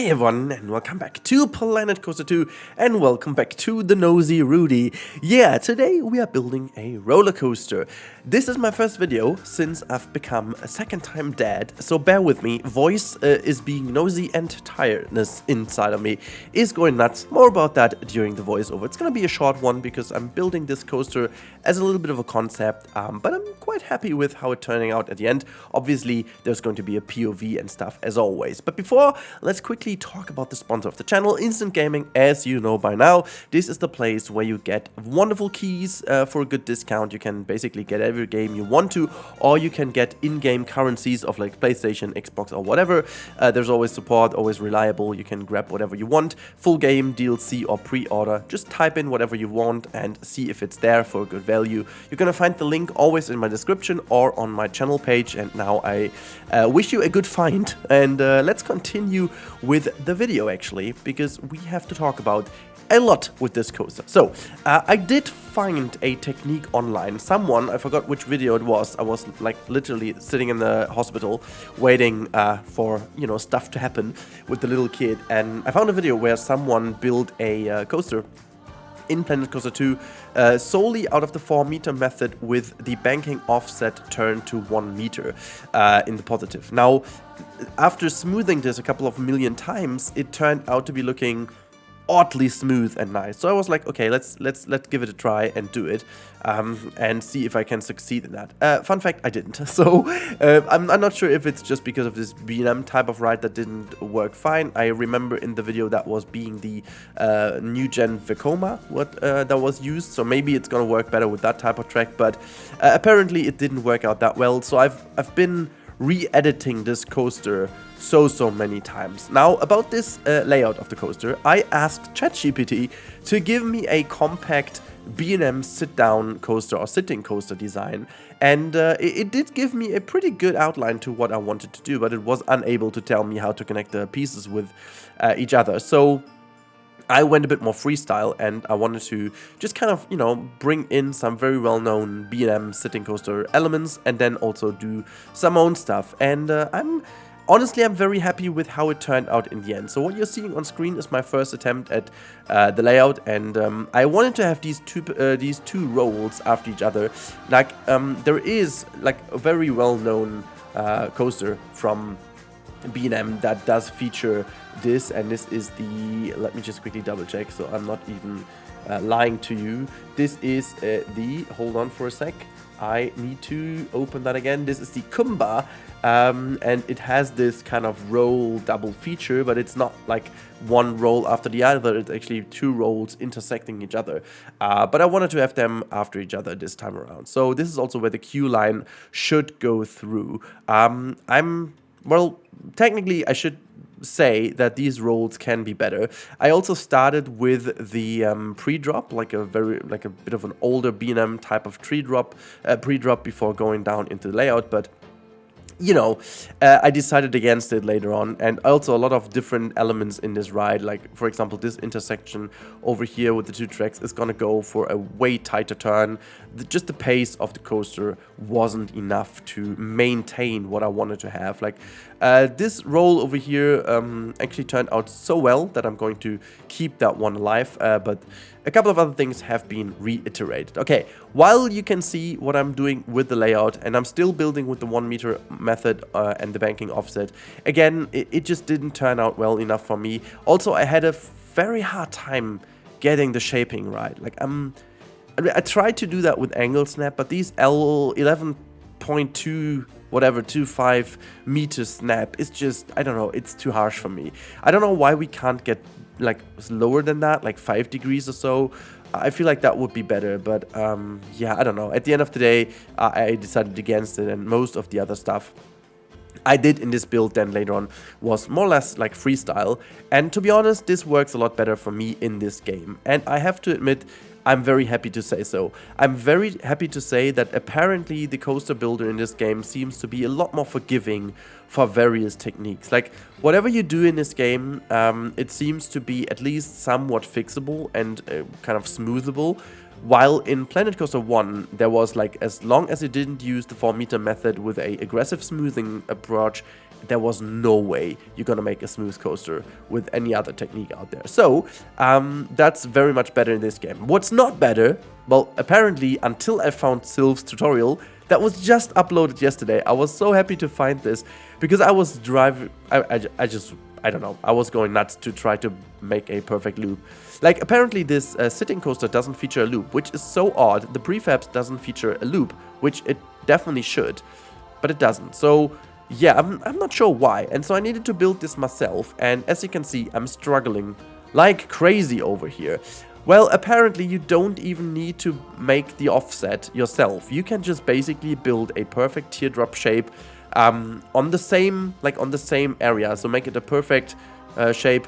Hi everyone, and welcome back to Planet Coaster 2, and welcome back to the Nosy Rudy. Yeah, today we are building a roller coaster. This is my first video since I've become a second-time dad, so bear with me. Voice is being nosy and tiredness inside of me is going nuts. More about that during the voiceover. It's gonna be a short one because I'm building this coaster as a little bit of a concept, but I'm quite happy with how it's turning out at the end. Obviously, there's going to be a POV and stuff as always. But before, let's quickly talk about the sponsor of the channel, Instant Gaming. As you know by now, this is the place where you get wonderful keys for a good discount. You can basically get every game you want to, or you can get in-game currencies of like PlayStation, Xbox, or whatever. There's always support, always reliable. You can grab whatever you want, full game, DLC, or pre-order. Just type in whatever you want and see if it's there for a good value. You're gonna find the link always in my description or on my channel page. And now I wish you a good find, and let's continue with the video actually, because we have to talk about a lot with this coaster. So I did find a technique online. Someone, I forgot which video it was, I was like literally sitting in the hospital waiting for, you know, stuff to happen with the little kid, and I found a video where someone built a coaster in Planet Coaster 2 solely out of the 4-meter method with the banking offset turned to 1 meter in the positive. Now, after smoothing this a couple of million times, it turned out to be looking oddly smooth and nice. So I was like, okay, let's give it a try and do it and see if I can succeed in that. Fun fact, I didn't. So I'm not sure if it's just because of this B&M type of ride that didn't work fine. I remember in the video that was being the new gen Vekoma that was used, so maybe it's gonna work better with that type of track, but apparently it didn't work out that well. So I've been re-editing this coaster so many times. Now, about this layout of the coaster, I asked ChatGPT to give me a compact B&M sit-down coaster or sitting coaster design, and it did give me a pretty good outline to what I wanted to do, but it was unable to tell me how to connect the pieces with each other. So I went a bit more freestyle, and I wanted to just kind of, you know, bring in some very well-known B&M sitting coaster elements and then also do some own stuff. And honestly, I'm very happy with how it turned out in the end. So what you're seeing on screen is my first attempt at the layout, and I wanted to have these two rolls after each other. Like there is like a very well-known coaster from B&M that does feature this, and this is the, let me just quickly double check so I'm not even lying to you. This is the, hold on for a sec, I need to open that again. This is the Kumba, and it has this kind of roll double feature, but it's not like one roll after the other. It's actually two rolls intersecting each other, but I wanted to have them after each other this time around. So this is also where the queue line should go through. Well, technically I should say that these rolls can be better. I also started with the pre-drop, like a bit of an older B&M type of pre-drop before going down into the layout, but you know, I decided against it later on. And also a lot of different elements in this ride, like for example this intersection over here with the two tracks is gonna go for a way tighter turn. Just the pace of the coaster wasn't enough to maintain what I wanted to have. Like this roll over here actually turned out so well that I'm going to keep that one alive, but a couple of other things have been reiterated. Okay, while you can see what I'm doing with the layout, and I'm still building with the 1 meter method and the banking offset, again, it just didn't turn out well enough for me. Also, I had a very hard time getting the shaping right. Like I tried to do that with angle snap, but these L11.2 whatever 25 meter snap is just, I don't know, it's too harsh for me. I don't know why we can't get like lower than that, like 5 degrees or so. I feel like that would be better, but yeah, I don't know. At the end of the day, I decided against it, and most of the other stuff I did in this build then later on was more or less like freestyle. And to be honest, this works a lot better for me in this game. And I have to admit, I'm very happy to say so. I'm very happy to say that apparently the coaster builder in this game seems to be a lot more forgiving for various techniques. Like, whatever you do in this game, it seems to be at least somewhat fixable and kind of smoothable. While in Planet Coaster 1, there was like, as long as it didn't use the 4-meter method with a aggressive smoothing approach, there was no way you're gonna make a smooth coaster with any other technique out there. So that's very much better in this game. What's not better, well, apparently until I found Sylph's tutorial that was just uploaded yesterday. I was so happy to find this because I was driving, I don't know, I was going nuts to try to make a perfect loop. Like, apparently this sitting coaster doesn't feature a loop, which is so odd. The prefabs doesn't feature a loop, which it definitely should, but it doesn't. So yeah, I'm not sure why. And so I needed to build this myself, and as you can see, I'm struggling like crazy over here. Well, apparently you don't even need to make the offset yourself. You can just basically build a perfect teardrop shape on the same area, so make it a perfect shape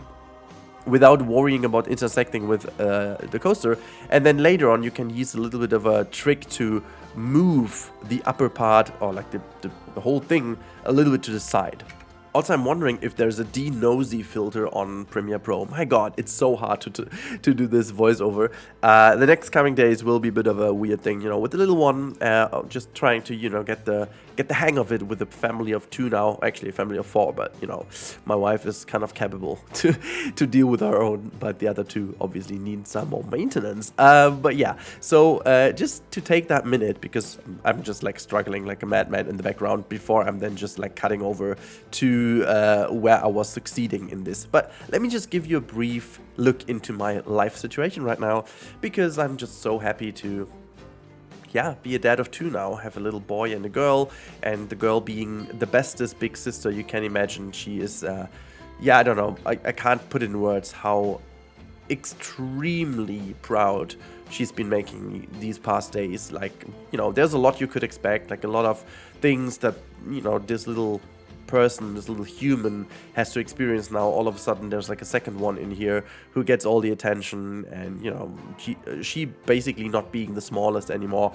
without worrying about intersecting with the coaster. And then later on you can use a little bit of a trick to move the upper part, or like the whole thing, a little bit to the side. Also, I'm wondering if there's a de-nosy filter on Premiere Pro. My god, it's so hard to do this voiceover. The next coming days will be a bit of a weird thing, you know, with the little one, just trying to, you know, get the hang of it with a family of 2 now. Actually, a family of 4, but, you know, my wife is kind of capable to deal with her own, but the other 2 obviously need some more maintenance. But yeah, so just to take that minute, because I'm just like struggling like a madman in the background before I'm then just like cutting over to where I was succeeding in this. But let me just give you a brief look into my life situation right now, because I'm just so happy to, yeah, be a dad of 2 now, have a little boy and a girl, and the girl being the bestest big sister you can imagine. She is, yeah, I don't know, I can't put in words how extremely proud she's been making these past days. Like, you know, there's a lot you could expect, like a lot of things that, you know, this little person, this little human has to experience now. All of a sudden there's like a second one in here who gets all the attention, and you know, she basically not being the smallest anymore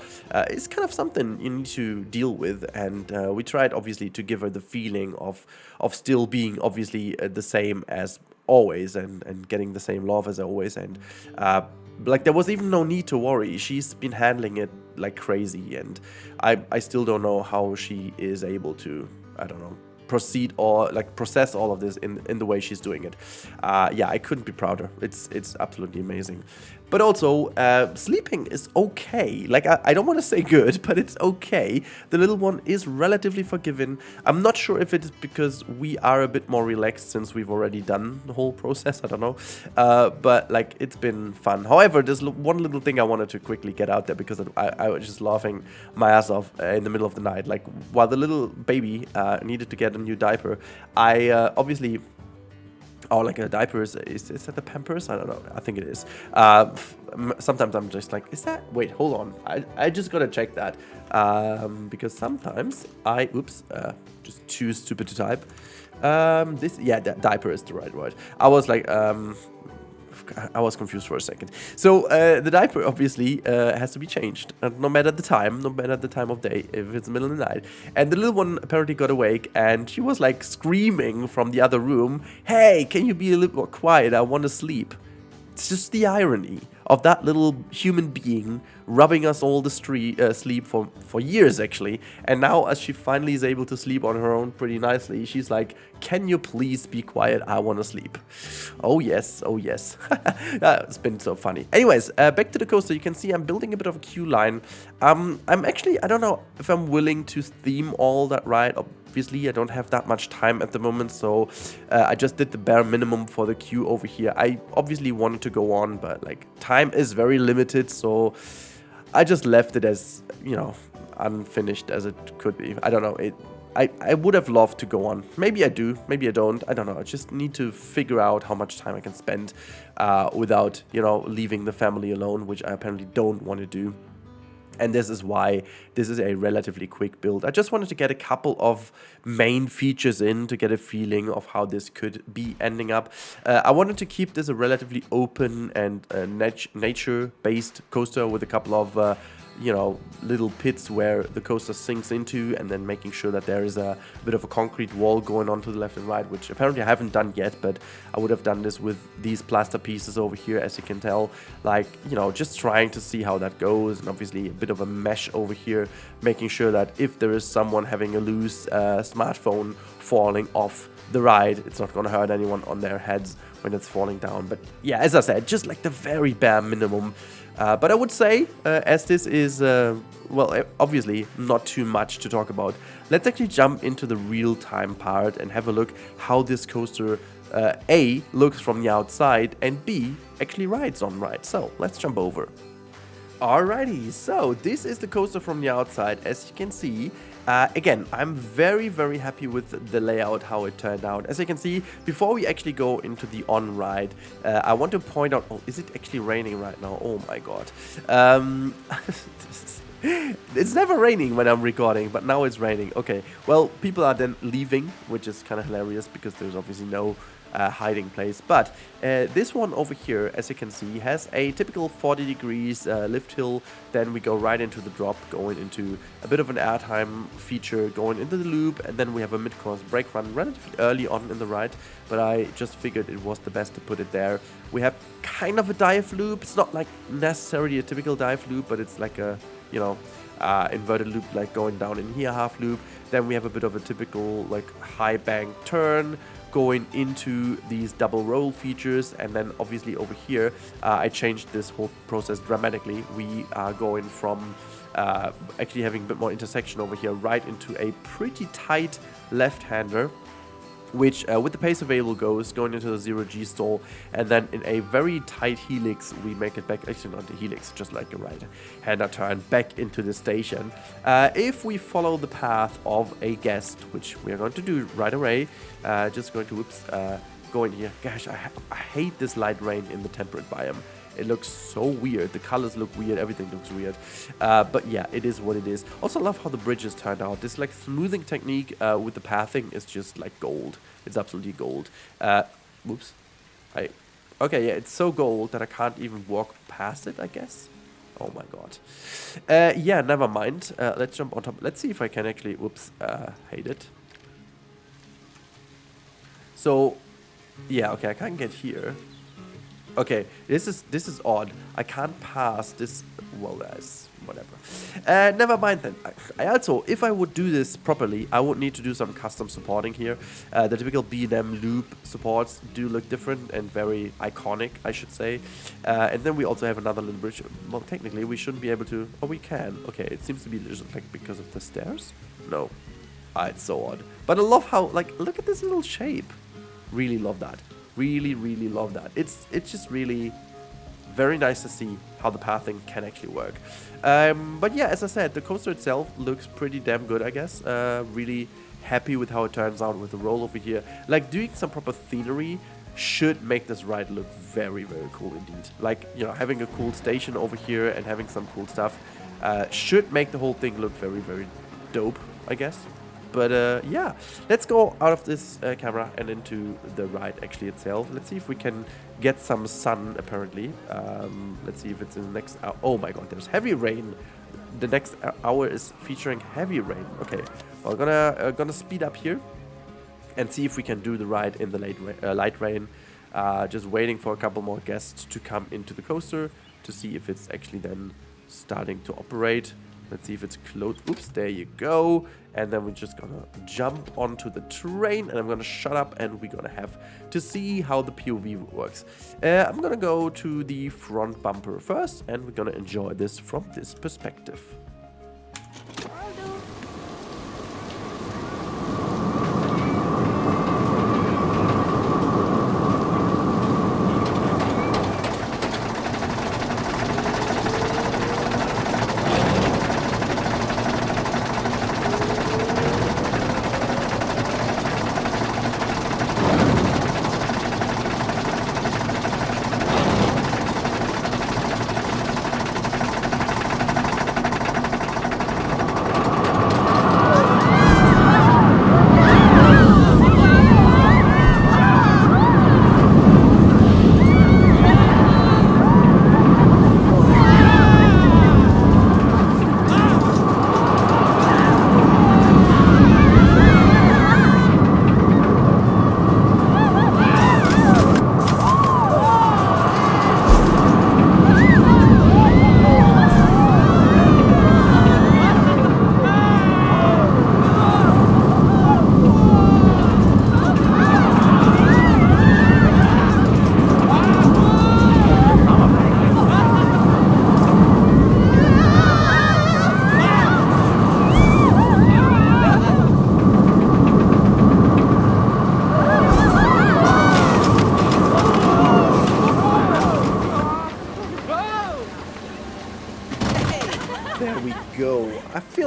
is kind of something you need to deal with. And we tried obviously to give her the feeling of still being obviously the same as always, and getting the same love as always. And like, there was even no need to worry. She's been handling it like crazy, and I still don't know how she is able to, I don't know, proceed or like process all of this in the way she's doing it. Yeah, I couldn't be prouder. It's absolutely amazing. But also, sleeping is okay. Like, I don't want to say good, but it's okay. The little one is relatively forgiving. I'm not sure if it's because we are a bit more relaxed since we've already done the whole process. I don't know. But, like, it's been fun. However, there's one little thing I wanted to quickly get out there, because I was just laughing my ass off in the middle of the night. Like, while the little baby needed to get a new diaper, I obviously... Oh, like a diaper, is that the Pampers? I don't know. I think it is. Sometimes I'm just like, is that... Wait, hold on. I just gotta check that. Because sometimes oops, just too stupid to type. Yeah, diaper is the right word. I was like, I was confused for a second. So the diaper obviously has to be changed, no matter the time, no matter the time of day, if it's the middle of the night. And the little one apparently got awake, and she was like screaming from the other room, "Hey, can you be a little more quiet? I want to sleep." It's just the irony of that little human being rubbing us all the sleep for years, actually. And now, as she finally is able to sleep on her own pretty nicely, she's like, "Can you please be quiet? I want to sleep." Oh yes, oh yes. It's been so funny. Anyways, back to the coaster. You can see I'm building a bit of a queue line. I'm actually, I don't know if I'm willing to theme all that ride. Obviously, I don't have that much time at the moment, so I just did the bare minimum for the queue over here. I obviously wanted to go on, but like, time is very limited, so I just left it as, you know, unfinished as it could be. I don't know. I would have loved to go on. Maybe I do, maybe I don't. I don't know. I just need to figure out how much time I can spend without, you know, leaving the family alone, which I apparently don't want to do. And this is why this is a relatively quick build. I just wanted to get a couple of main features in to get a feeling of how this could be ending up. I wanted to keep this a relatively open and nature-based coaster with a couple of you know, little pits where the coaster sinks into, and then making sure that there is a bit of a concrete wall going on to the left and right, which apparently I haven't done yet, but I would have done this with these plaster pieces over here, as you can tell, like, you know, just trying to see how that goes. And obviously a bit of a mesh over here, making sure that if there is someone having a loose smartphone falling off the ride, it's not going to hurt anyone on their heads when it's falling down. But yeah, as I said, just like the very bare minimum. But I would say, as this is, well, obviously not too much to talk about, let's actually jump into the real-time part and have a look how this coaster, A, looks from the outside, and B, actually rides on right. So let's jump over. Alrighty, so this is the coaster from the outside, as you can see. Again, I'm very, very happy with the layout, how it turned out. As you can see, before we actually go into the on-ride, I want to point out... Oh, is it actually raining right now? Oh my god. It's never raining when I'm recording, but now it's raining. Okay, well, people are then leaving, which is kind of hilarious because there's obviously no hiding place. But this one over here, as you can see, has a typical 40 degrees lift hill. Then we go right into the drop, going into a bit of an airtime feature, going into the loop, and then we have a mid-course brake run relatively early on in the ride, but I just figured it was the best to put it there. We have kind of a dive loop. It's not like necessarily a typical dive loop, but it's like a, you know, inverted loop, like going down in here, half loop. Then we have a bit of a typical like high bank turn, going into these double roll features, and then obviously over here I changed this whole process dramatically. We are going from actually having a bit more intersection over here right into a pretty tight left-hander, which with the pace available goes going into the 0G stall, and then in a very tight helix we make it back, actually not the helix, just like a right-hander turn back into the station. If we follow the path of a guest, which we are going to do right away, just going to, whoops, go in here. Gosh, I hate this light rain in the temperate biome. It looks so weird. The colors look weird. Everything looks weird. But yeah, it is what it is. Also love how the bridges turned out. This like smoothing technique with the pathing is just like gold. It's absolutely gold. Whoops. Okay, yeah, it's so gold that I can't even walk past it, I guess. Oh my god. Yeah, never mind. Let's jump on top. Let's see if I can actually... Whoops. Hate it. So, yeah, okay, I can't get here. Okay, this is odd. I can't pass this. Well, that's whatever. Never mind then. I also, if I would do this properly, I would need to do some custom supporting here. The typical B&M loop supports do look different and very iconic, I should say. And then we also have another little bridge. Well, technically, we shouldn't be able to. Oh, we can. Okay, it seems to be just like because of the stairs. No, it's so odd. But I love how, like, look at this little shape. Really love that. Really, really love that. It's just really very nice to see how the pathing can actually work. But yeah, as I said, the coaster itself looks pretty damn good, I guess. Really happy with how it turns out with the roll over here. Like, doing some proper scenery should make this ride look very, very cool indeed. Like, you know, having a cool station over here and having some cool stuff should make the whole thing look very, very dope, I guess. But yeah, let's go out of this camera and into the ride actually itself. Let's see if we can get some sun, apparently. Let's see if it's in the next hour. Oh my god, there's heavy rain. The next hour is featuring heavy rain. Okay, well, gonna speed up here and see if we can do the ride in the light rain. Just waiting for a couple more guests to come into the coaster to see if it's actually then starting to operate. Let's see if it's closed. Oops, there you go. And then we're just gonna jump onto the train, and I'm gonna shut up, and we're gonna have to see how the POV works. I'm gonna go to the front bumper first, and we're gonna enjoy this from this perspective.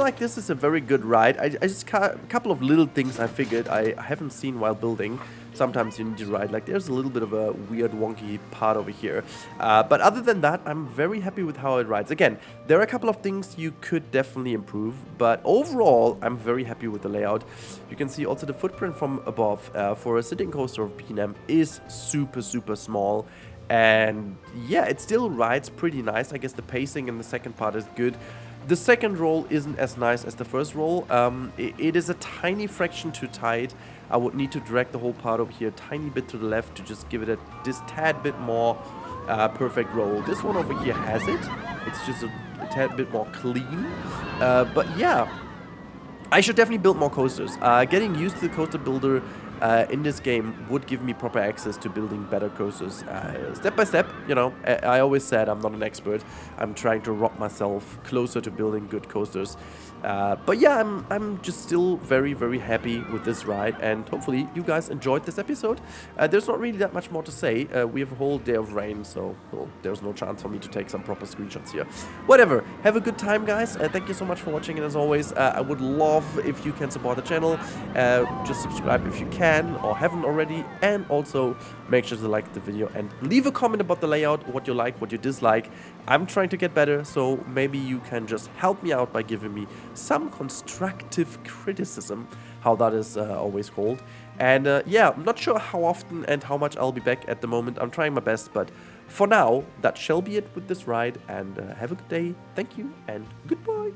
like this is a very good ride. I just a couple of little things I figured I haven't seen while building. Sometimes you need to ride, like there's a little bit of a weird wonky part over here. But other than that, I'm very happy with how it rides. Again, there are a couple of things you could definitely improve, but overall, I'm very happy with the layout. You can see also the footprint from above for a sitting coaster of P&M is super, super small. And yeah, it still rides pretty nice. I guess the pacing in the second part is good. The second roll isn't as nice as the first roll. It is a tiny fraction too tight. I would need to drag the whole part over here a tiny bit to the left to just give it this tad bit more perfect roll. This one over here has it. It's just a tad bit more clean. But yeah, I should definitely build more coasters. Getting used to the coaster builder in this game would give me proper access to building better coasters step by step. You know, I always said I'm not an expert. I'm trying to rock myself closer to building good coasters. But yeah, I'm just still very, very happy with this ride, and hopefully you guys enjoyed this episode. There's not really that much more to say. We have a whole day of rain, so well, there's no chance for me to take some proper screenshots here. Whatever, have a good time, guys. Thank you so much for watching, and as always, I would love if you can support the channel. Just subscribe if you can or haven't already, and also make sure to like the video and leave a comment about the layout, what you like, what you dislike. I'm trying to get better, so maybe you can just help me out by giving me some constructive criticism, how that is always called. And yeah, I'm not sure how often and how much I'll be back at the moment. I'm trying my best, but for now, that shall be it with this ride, and have a good day. Thank you, and goodbye.